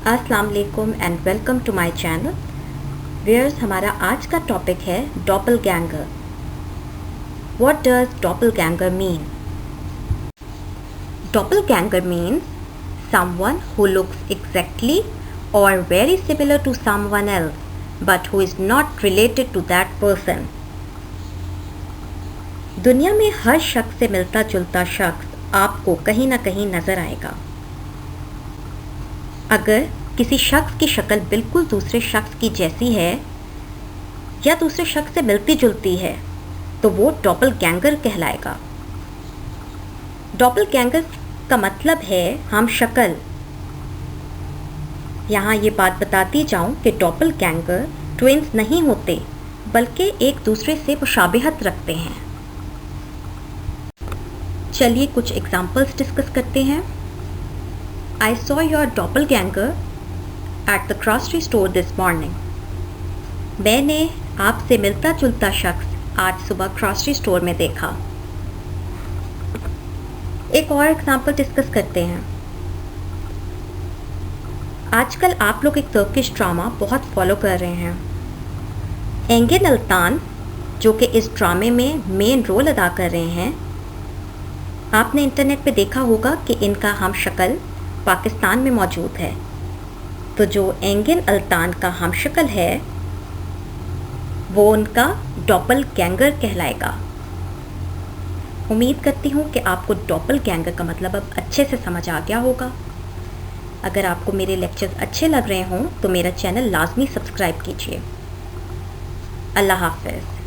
अस्सलाम वालेकुम and welcome to my channel. Viewers, हमारा आज का टॉपिक है doppelganger. What does doppelganger mean? Doppelganger means someone who looks exactly or very similar to someone else but who is not related to that person. दुनिया में हर शख्स से मिलता जुलता शख्स आपको कहीं ना कहीं नजर आएगा। अगर किसी शख्स की शक्ल बिल्कुल दूसरे शख्स की जैसी है या दूसरे शख्स से मिलती जुलती है तो वो डॉपलगैंगर कहलाएगा। डॉपलगैंगर का मतलब है हम शक्ल। यहाँ ये बात बताती जाऊँ कि डॉपलगैंगर ट्विन्स नहीं होते बल्कि एक दूसरे से मुशाबिहत रखते हैं। चलिए कुछ एग्जाम्पल्स डिस्कस करते हैं। I saw your doppelganger at the grocery store this morning. मैंने आपसे मिलता जुलता शख्स आज सुबह ग्रॉसरी स्टोर में देखा। एक और एग्जाम्पल डिस्कस करते हैं। आजकल आप लोग एक टर्किश ड्रामा बहुत फॉलो कर रहे हैं। एंगन अल्तान जो कि इस ड्रामे में मेन रोल अदा कर रहे हैं, आपने इंटरनेट पे देखा होगा कि इनका हम शक्ल पाकिस्तान में मौजूद है। तो जो एंगन अल्तान का हम शक्ल है वो उनका डॉपलगैंगर कहलाएगा। उम्मीद करती हूँ कि आपको डॉपलगैंगर का मतलब अब अच्छे से समझ आ गया होगा। अगर आपको मेरे लेक्चर्स अच्छे लग रहे हों तो मेरा चैनल लाजमी सब्सक्राइब कीजिए। अल्लाह हाफ़िज़।